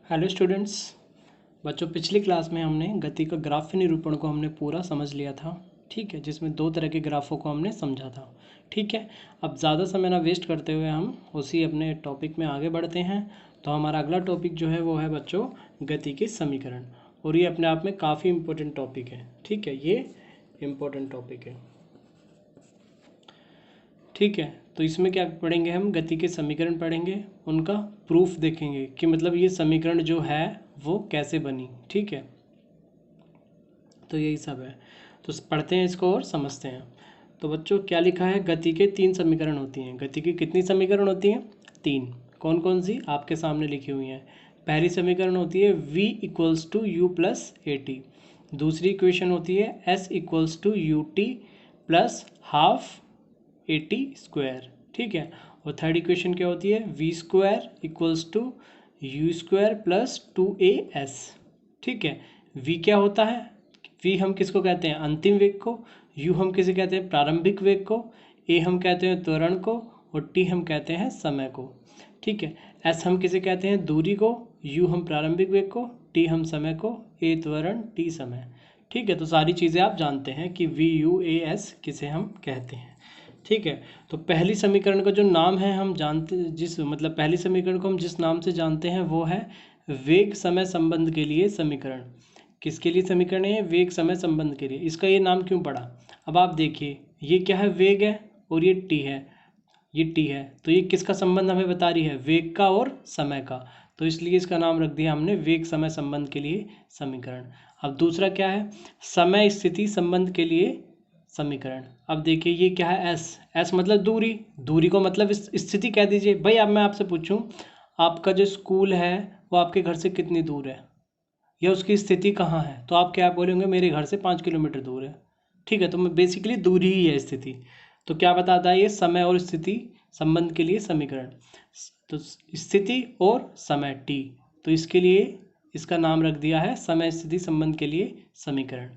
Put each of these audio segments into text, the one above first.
Hello students. बच्चों, पिछली class में हमने गति का ग्राफ्य निरूपण को हमने पूरा समझ लिया था। ठीक है, जिसमें दो तरह के ग्राफों को हमने समझा था। ठीक है, अब ज़्यादा समय ना वेस्ट करते हुए हम उसी अपने टॉपिक में आगे बढ़ते हैं। तो हमारा अगला टॉपिक जो है वो है बच्चों गति के समीकरण, और ये अपने आप में काफ़ी इम्पोर्टेंट टॉपिक है। ठीक है, ये इम्पोर्टेंट टॉपिक है। ठीक है, तो इसमें क्या पढ़ेंगे हम? गति के समीकरण पढ़ेंगे, उनका प्रूफ देखेंगे कि मतलब ये समीकरण जो है वो कैसे बनी। ठीक है, तो यही सब है। तो पढ़ते हैं इसको और समझते हैं। तो बच्चों क्या लिखा है? गति के 3 समीकरण होती हैं। गति की कितनी समीकरण होती हैं? 3। कौन कौन सी? आपके सामने लिखी हुई हैं। पहली समीकरण होती है v equals to u plus a t. दूसरी इक्वेशन होती है s equals to u t plus half a t square. ठीक है, और थर्ड इक्वेशन क्या होती है? V square equals to u square plus 2as। ठीक है, v क्या होता है? v हम किसको कहते हैं? अंतिम वेग को। u हम किसे कहते हैं? प्रारंभिक वेग को। a हम कहते हैं त्वरण को, और t हम कहते हैं समय को। ठीक है, s हम किसे कहते हैं? दूरी को। u हम प्रारंभिक वेग को, t हम समय को, a त्वरण, t समय। ठीक है, तो सारी चीज़ें आप जानते हैं कि v u a s किसे हम कहते हैं। ठीक है, तो पहली समीकरण का जो नाम है हम जानते, जिस मतलब पहली समीकरण को हम जिस नाम से जानते हैं वो है वेग समय संबंध के लिए समीकरण। किसके लिए समीकरण है? वेग समय संबंध के लिए। इसका ये नाम क्यों पड़ा? अब आप देखिए, ये क्या है? वेग है, और ये टी है, ये टी है। तो ये किसका संबंध हमें बता रही है? वेग का और समय का। तो इसलिए इसका नाम रख दिया हमने वेग समय संबंध के लिए समीकरण। अब दूसरा क्या है? समय स्थिति संबंध के लिए समीकरण। अब देखिए ये क्या है? एस मतलब दूरी। दूरी को मतलब स्थिति कह दीजिए। भाई अब मैं आपसे पूछूं, आपका जो स्कूल है वो आपके घर से कितनी दूर है, या उसकी स्थिति कहाँ है? तो आप क्या बोलेंगे? मेरे घर से 5 किलोमीटर दूर है। ठीक है, तो बेसिकली दूरी ही है स्थिति। तो क्या बताता है ये? समय और स्थिति संबंध के लिए समीकरण। तो स्थिति और समय टी, तो इसके लिए इसका नाम रख दिया है समय स्थिति संबंध के लिए समीकरण।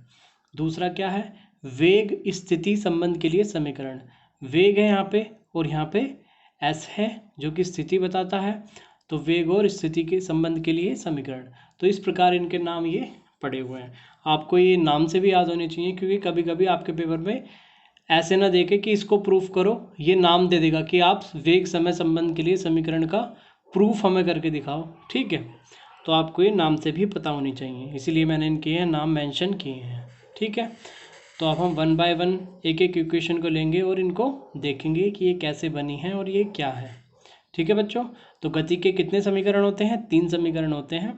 दूसरा क्या है? वेग स्थिति संबंध के लिए समीकरण। वेग है यहाँ पे, और यहाँ पे एस है जो कि स्थिति बताता है। तो वेग और स्थिति के संबंध के लिए समीकरण। तो इस प्रकार इनके नाम ये पड़े हुए हैं। आपको ये नाम से भी याद होने चाहिए, क्योंकि कभी कभी आपके पेपर में ऐसे ना देखे कि इसको प्रूफ करो, ये नाम दे देगा कि आप वेग समय संबंध के लिए समीकरण का प्रूफ हमें करके दिखाओ। ठीक है, तो आपको ये नाम से भी पता होनी चाहिए, इसीलिए मैंने इनके ये नाम मेंशन किए हैं। ठीक है, तो अब हम 1 बाय 1 एक एक इक्वेशन को लेंगे और इनको देखेंगे कि ये कैसे बनी है और ये क्या है। ठीक है बच्चों, तो गति के कितने समीकरण होते हैं? 3 समीकरण होते हैं,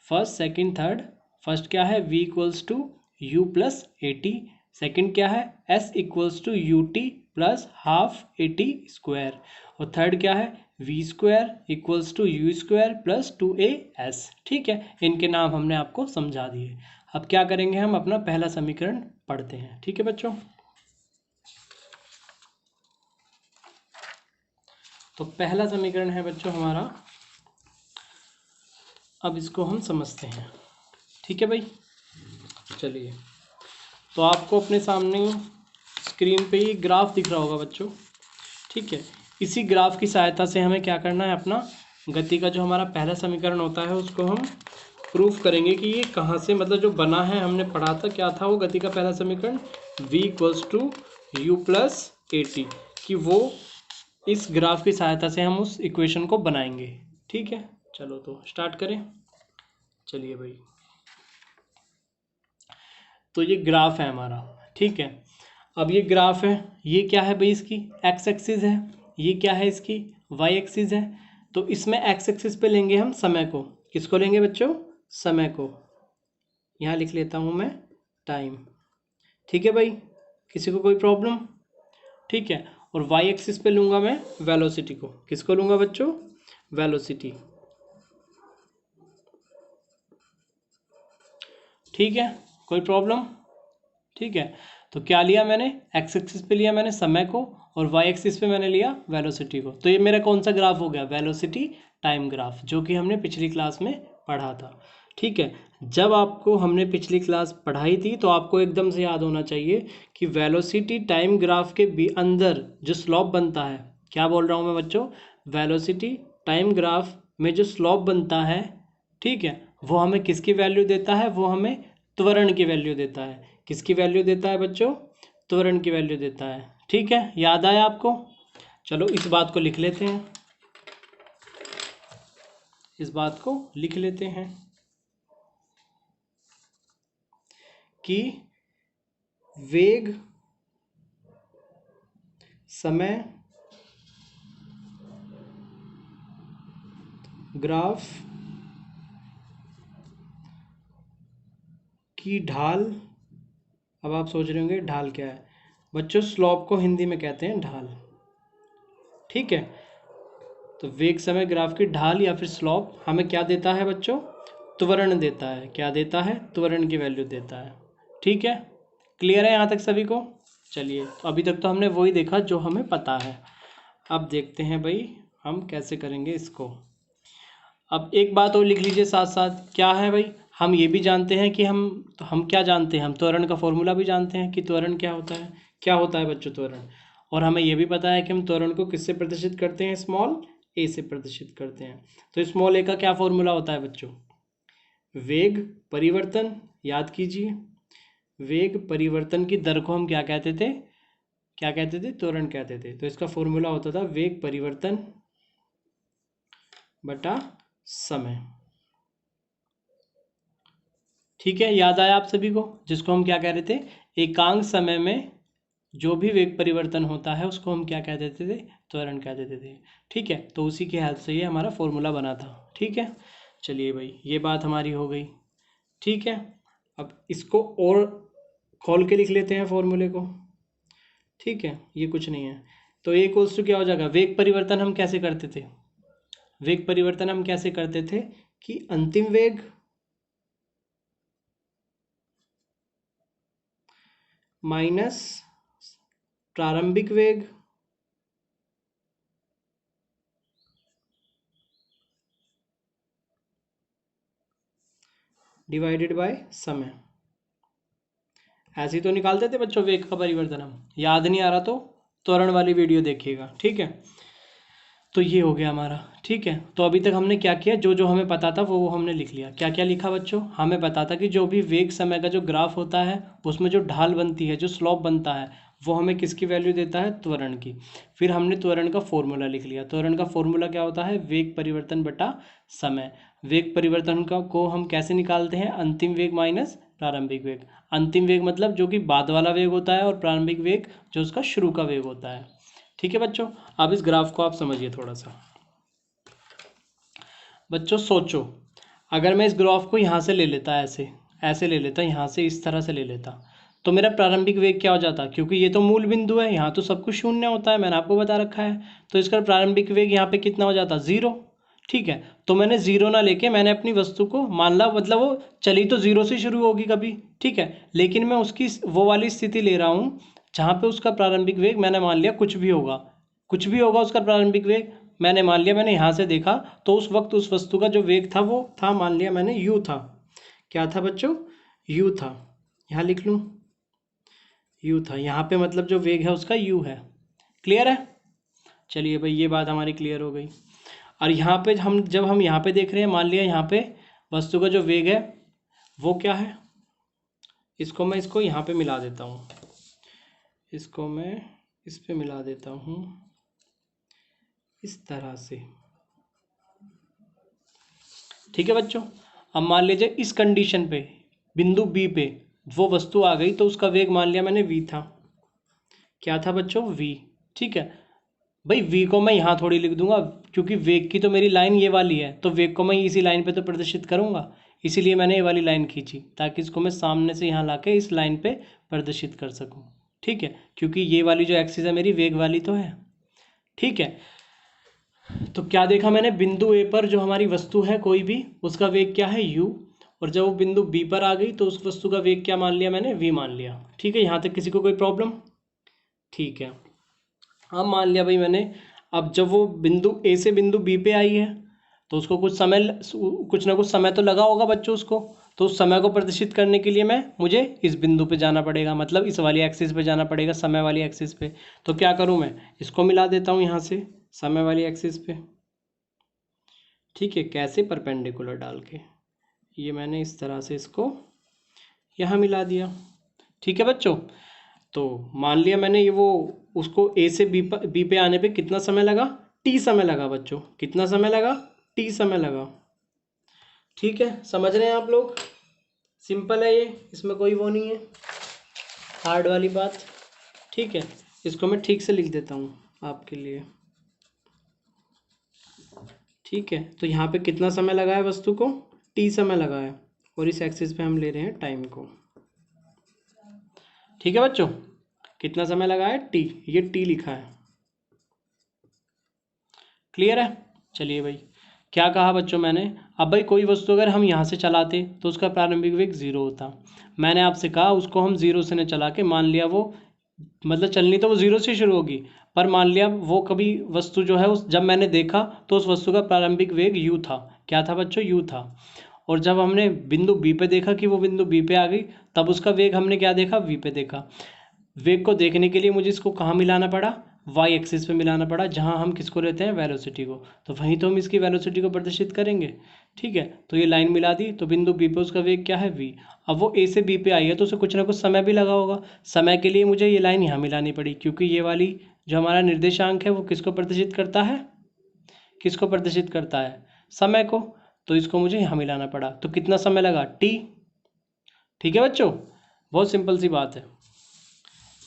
फर्स्ट, सेकंड, थर्ड। फर्स्ट क्या है? v equals to u plus a t. Second क्या है? s equals to u t plus half a t square. और थर्ड क्या है? V square equals to u square plus 2as। ठीक है, इनके नाम हमने आपको समझा दिए। अब क्या करेंगे? हम अपना पहला समीकरण पढ़ते हैं। ठीक है बच्चों, तो पहला समीकरण है बच्चों हमारा, अब इसको हम समझते हैं। ठीक है भाई, चलिए। तो आपको अपने सामने स्क्रीन पे ये ग्राफ दिख रहा होगा बच्चों। ठीक है, इसी ग्राफ की सहायता से हमें क्या करना है? अपना गति का जो हमारा पहला समीकरण होता है उसको हम प्रूफ करेंगे कि ये कहाँ से, मतलब जो बना है, हमने पढ़ा था क्या था वो गति का पहला समीकरण? v equals to u plus a t, कि वो इस ग्राफ की सहायता से हम उस इक्वेशन को बनाएंगे। ठीक है, चलो तो स्टार्ट करें। चलिए भाई, तो ये ग्राफ है हमारा। ठीक है, अब ये ग्राफ है, ये क्या है भाई? इसकी एक्स एक्सिस है, ये क्या है? इसकी वाई एक्सिस है। तो इसमें एक्स एक्सिस पे लेंगे हम समय को। किसको लेंगे बच्चों? समय को। यहाँ लिख लेता हूँ मैं टाइम। ठीक है भाई, किसी को कोई प्रॉब्लम? ठीक है, और वाई एक्सिस पे लूँगा मैं वेलोसिटी को। किसको लूँगा बच्चों? वेलोसिटी। ठीक है, कोई प्रॉब्लम? ठीक है, तो क्या लिया मैंने? एक्स एक्सिस पे लिया मैंने समय को, और वाई एक्सिस पे मैंने लिया वेलोसिटी को। तो ये मेरा कौन सा ग्राफ हो गया? वेलोसिटी टाइम ग्राफ, जो कि हमने पिछली क्लास में पढ़ा था। ठीक है, जब आपको हमने पिछली क्लास पढ़ाई थी तो आपको एकदम से याद होना चाहिए कि वेलोसिटी टाइम ग्राफ के भी अंदर जो स्लॉप बनता है, क्या बोल रहा हूँ मैं बच्चों? वेलोसिटी टाइम ग्राफ में जो स्लॉप बनता है, ठीक है, वो हमें किसकी वैल्यू देता है, वो हमें त्वरण की वैल्यू देता है। किसकी वैल्यू देता है बच्चों, त्वरण की वैल्यू देता है। ठीक है, याद आया आपको? चलो इस बात को लिख लेते हैं, इस बात को लिख लेते हैं कि वेग समय ग्राफ की ढाल। अब आप सोच रहे होंगे ढाल क्या है बच्चों, स्लोप को हिंदी में कहते हैं ढाल। ठीक है, तो वेग समय ग्राफ की ढाल या फिर स्लोप हमें क्या देता है बच्चों, त्वरण देता है। क्या देता है, त्वरण की वैल्यू देता है। ठीक है, क्लियर है यहाँ तक सभी को? चलिए, तो अभी तक तो हमने वही देखा जो हमें पता है। अब देखते हैं भाई हम कैसे करेंगे इसको। अब एक बात और लिख लीजिए साथ साथ, क्या है भाई, हम ये भी जानते हैं कि हम क्या जानते हैं, हम त्वरण का फॉर्मूला भी जानते हैं कि त्वरण क्या होता है। क्या होता है बच्चों त्वरण? और हमें ये भी पता है कि हम त्वरण को किससे प्रदर्शित करते हैं, स्मॉल ए से प्रदर्शित करते हैं। तो स्मॉल ए का क्या फॉर्मूला होता है बच्चों, वेग परिवर्तन। याद कीजिए, वेग परिवर्तन की दर को हम क्या कहते थे, क्या कहते थे, त्वरण कहते थे। तो इसका फॉर्मूला होता था वेग परिवर्तन बटा समय। ठीक है, याद आया आप सभी को? जिसको हम क्या कह रहे थे, एकांक समय में जो भी वेग परिवर्तन होता है उसको हम क्या कह देते थे, त्वरण कह देते थे। ठीक है, तो उसी के हेल्प से ये हमारा फॉर्मूला बना था। ठीक है, चलिए भाई ये बात हमारी हो गई। ठीक है, अब इसको और खोल के लिख लेते हैं फॉर्मूले को। ठीक है, ये कुछ नहीं है, तो ए इक्वल्स टू क्या हो जाएगा, वेग परिवर्तन हम कैसे करते थे, वेग परिवर्तन हम कैसे करते थे कि अंतिम वेग माइनस प्रारंभिक वेग डिवाइडेड बाय समय। ऐसे ही तो निकालते थे बच्चों वेग का परिवर्तन हम। याद नहीं आ रहा तो त्वरण वाली वीडियो देखिएगा। ठीक है, तो ये हो गया हमारा। ठीक है, तो अभी तक हमने क्या किया, जो जो हमें पता था वो हमने लिख लिया। क्या क्या लिखा बच्चों, हमें पता था कि जो भी वेग समय का जो ग्राफ होता है उसमें जो ढाल बनती है, जो स्लोप बनता है, वो हमें किसकी वैल्यू देता है, त्वरण की। फिर हमने त्वरण का फॉर्मूला लिख लिया। त्वरण का फॉर्मूला क्या होता है, वेग परिवर्तन बटा समय। वेग परिवर्तन का को हम कैसे निकालते हैं, अंतिम वेग माइनस प्रारंभिक वेग। अंतिम वेग मतलब जो कि बाद वाला वेग होता है, और प्रारंभिक वेग जो उसका शुरू का वेग होता है। ठीक है बच्चों, अब इस ग्राफ को आप समझिए थोड़ा सा। बच्चों सोचो, अगर मैं इस ग्राफ को यहाँ से ले लेता, ऐसे ऐसे ले लेता, यहाँ से इस तरह से ले लेता, तो मेरा प्रारंभिक वेग क्या हो जाता, क्योंकि ये तो मूल बिंदु है, यहाँ तो सब कुछ शून्य होता है, मैंने आपको बता रखा है। तो इसका प्रारंभिक वेग यहाँ पे कितना हो जाता, 0। ठीक है, तो मैंने 0 ना लेके मैंने अपनी वस्तु को मान ला, मतलब वो चली तो 0 से शुरू होगी कभी। ठीक है, लेकिन मैं उसकी वो वाली स्थिति ले रहा हूँ जहाँ पे उसका प्रारंभिक वेग मैंने मान लिया कुछ भी होगा, कुछ भी होगा उसका प्रारंभिक वेग मैंने मान लिया, मैंने यहाँ से देखा तो उस वक्त उस वस्तु का जो वेग था वो था, मान लिया मैंने u था। क्या था बच्चों, u था। यहाँ लिख लूँ, u था यहाँ पे, मतलब जो वेग है उसका u है। क्लियर है? चलिए भाई ये बात हमारी क्लियर हो गई। और यहाँ पे हम जब हम यहाँ पे देख रहे हैं, मान लिया यहाँ पे वस्तु का जो वेग है वो क्या है, इसको मैं इसको यहाँ पे मिला देता हूँ, इसको मैं इस पे मिला देता हूँ इस तरह से। ठीक है बच्चों, अब मान लीजिए इस कंडीशन पे बिंदु बी पे वो वस्तु आ गई, तो उसका वेग मान लिया मैंने v था। क्या था बच्चों, v। ठीक है भाई, v को मैं यहाँ थोड़ी लिख दूंगा, क्योंकि वेग की तो मेरी लाइन ये वाली है, तो वेग को मैं इसी लाइन पे तो प्रदर्शित करूंगा, इसीलिए मैंने ये वाली लाइन खींची, ताकि इसको मैं सामने से यहाँ लाके इस लाइन पे प्रदर्शित कर सकूँ। ठीक है, क्योंकि ये वाली जो एक्सिस है मेरी वेग वाली तो है। ठीक है, तो क्या देखा मैंने, बिंदु ए पर जो हमारी वस्तु है कोई भी, उसका वेग क्या है, u। और जब वो बिंदु बी पर आ गई तो उस वस्तु का वेग क्या मान लिया मैंने, v मान लिया। ठीक है, यहाँ तक किसी को कोई प्रॉब्लम? ठीक है, अब मान लिया भाई मैंने, अब जब वो बिंदु ए से बिंदु बी पे आई है तो उसको कुछ ना कुछ समय तो लगा होगा बच्चों उसको, तो उस समय को प्रदर्शित करने के लिए मुझे इस बिंदु पे जाना पड़ेगा, मतलब इस वाली एक्सिस पे जाना पड़ेगा, समय वाली एक्सिस पे। तो क्या करूँ मैं, इसको मिला देता हूँ यहाँ से समय वाली एक्सिस पे। ठीक है, कैसे, परपेंडिकुलर डाल के। ये मैंने इस तरह से इसको यहाँ मिला दिया। ठीक है बच्चों, तो मान लिया मैंने ये वो उसको ए से बी पे आने पे कितना समय लगा, टी समय लगा बच्चों। कितना समय लगा, टी समय लगा। ठीक है, समझ रहे हैं आप लोग? सिंपल है ये, इसमें कोई वो नहीं है हार्ड वाली बात। ठीक है, इसको मैं ठीक से लिख देता हूँ आपके लिए। ठीक है, तो यहाँ पे कितना समय लगा है वस्तु को, टी समय लगा है, और इस एक्सिस पे हम ले रहे हैं टाइम को। ठीक है बच्चों, कितना समय लगा है, टी, ये टी लिखा है। क्लियर है? चलिए भाई, क्या कहा बच्चों मैंने, अब भाई कोई वस्तु अगर हम यहाँ से चलाते तो उसका प्रारंभिक वेग 0 होता। मैंने आपसे कहा उसको हम 0 से न चला के, मान लिया वो मतलब चलनी तो वो 0 से शुरू होगी, पर मान लिया वो कभी वस्तु जो है उस जब मैंने देखा तो उस वस्तु का प्रारंभिक वेग u था। क्या था बच्चों, u था। और जब हमने बिंदु b पे देखा कि वो बिंदु b पे आ गई, तब उसका वेग हमने क्या देखा, v पे देखा। वेग को देखने के लिए मुझे इसको कहाँ मिलाना पड़ा, y एक्सिस पे मिलाना पड़ा, जहाँ हम किसको लेते हैं, वेलोसिटी को। तो वहीं तो हम इसकी वेलोसिटी को प्रदर्शित करेंगे। ठीक है, तो ये लाइन मिला दी, तो बिंदु बी पे उसका वेग क्या है, v। अब वो ए से बी पे आई है तो उसे कुछ ना कुछ समय भी लगा होगा। समय के लिए मुझे ये लाइन यहाँ मिलानी पड़ी, क्योंकि ये वाली जो हमारा निर्देशांक है वो किसको प्रदर्शित करता है, किसको प्रदर्शित करता है, समय को। तो इसको मुझे यहाँ मिलाना पड़ा, तो कितना समय लगा, t। ठीक है बच्चों, बहुत सिंपल सी बात है।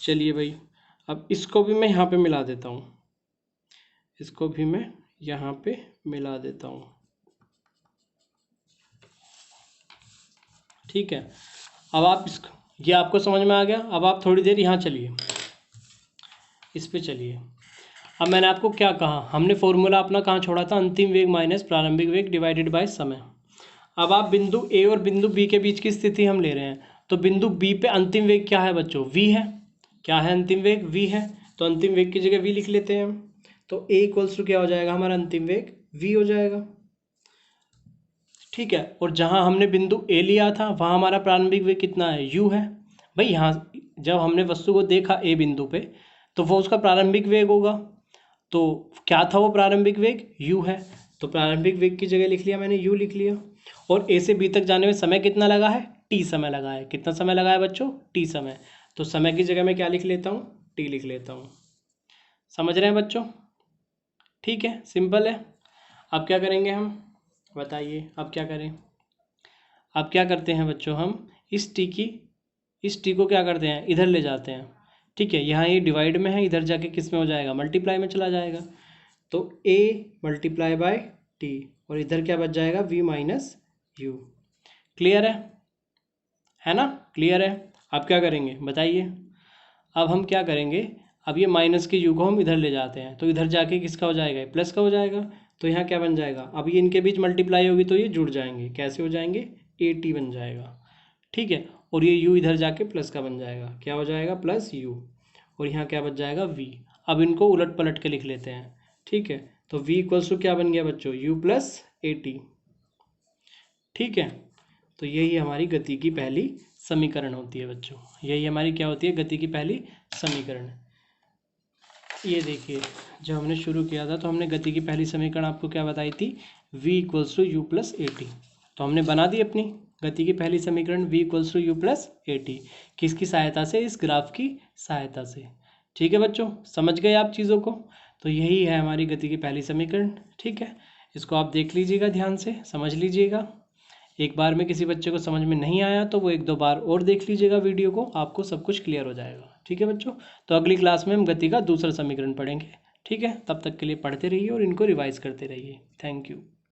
चलिए भाई, अब इसको भी मैं यहाँ पे मिला देता हूँ, इसको भी मैं यहाँ पे मिला देता हूँ। ठीक है, अब आप इसको, ये आपको समझ में आ गया। अब आप थोड़ी देर यहाँ चलिए, इस पे चलिए। अब मैंने आपको क्या कहा, हमने फॉर्मूला अपना कहाँ छोड़ा था, अंतिम वेग माइनस प्रारंभिक वेग डिवाइडेड बाय समय। अब आप बिंदु ए और बिंदु बी के बीच की स्थिति हम ले रहे हैं, तो बिंदु बी पे अंतिम वेग क्या है बच्चों, v है। क्या है, अंतिम वेग v है। तो अंतिम वेग की जगह v लिख लेते हैं हम। तो a इक्वल्स टू क्या हो जाएगा, हमारा अंतिम वेग v हो जाएगा। ठीक है, और जहाँ हमने बिंदु a लिया था वहाँ हमारा प्रारंभिक वेग कितना है, u है। भाई यहाँ जब हमने वस्तु को देखा a बिंदु पे, तो वो उसका प्रारंभिक वेग होगा। तो क्या था वो प्रारंभिक वेग, u है। तो प्रारंभिक वेग की जगह लिख लिया मैंने, u लिख लिया। और a से b तक जाने में समय कितना लगा है, t समय लगा है। कितना समय लगा है बच्चों, t समय। तो समय की जगह मैं क्या लिख लेता हूँ, t लिख लेता हूँ। समझ रहे हैं बच्चों? ठीक है, सिंपल है। अब क्या करेंगे हम, बताइए अब क्या करें। अब क्या करते हैं बच्चों, हम इस टी को क्या करते हैं, इधर ले जाते हैं। ठीक है, यहाँ ये डिवाइड में है, इधर जाके किस में हो जाएगा, मल्टीप्लाई में चला जाएगा। तो a मल्टीप्लाई बाय टी, और इधर क्या बच जाएगा, v माइनस यू। क्लियर है ना, क्लियर है। अब क्या करेंगे बताइए। अब हम क्या करेंगे, अब ये माइनस के u को हम इधर ले जाते हैं, तो इधर जाके किसका हो जाएगा, प्लस का हो जाएगा। तो यहाँ क्या बन जाएगा, अब ये इनके बीच मल्टीप्लाई होगी तो ये जुड़ जाएंगे, कैसे हो जाएंगे, at बन जाएगा। ठीक है, और ये u इधर जाके प्लस का बन जाएगा, क्या हो जाएगा, प्लस u। और यहाँ क्या बच जाएगा, v। अब इनको उलट पलट के लिख लेते हैं। ठीक है, तो v इक्वल्स टू क्या बन गया बच्चों, u प्लस at। ठीक है, तो यही हमारी गति की पहली समीकरण होती है बच्चों। यही हमारी क्या होती है, गति की पहली समीकरण। ये देखिए, जब हमने शुरू किया था तो हमने गति की पहली समीकरण आपको क्या बताई थी, v equals to u plus a t. तो हमने बना दी अपनी गति की पहली समीकरण, v equals to u plus a t. किसकी सहायता से, इस ग्राफ की सहायता से। ठीक है बच्चों, समझ गए आप चीज़ों को। तो यही है हमारी गति की पहली समीकरण। ठीक है, इसको आप देख लीजिएगा, ध्यान से समझ लीजिएगा। एक बार में किसी बच्चे को समझ में नहीं आया तो वो 1-2 बार और देख लीजिएगा वीडियो को, आपको सब कुछ क्लियर हो जाएगा। ठीक है बच्चों, तो अगली क्लास में हम गति का दूसरा समीकरण पढ़ेंगे। ठीक है, तब तक के लिए पढ़ते रहिए और इनको रिवाइज करते रहिए। Thank you.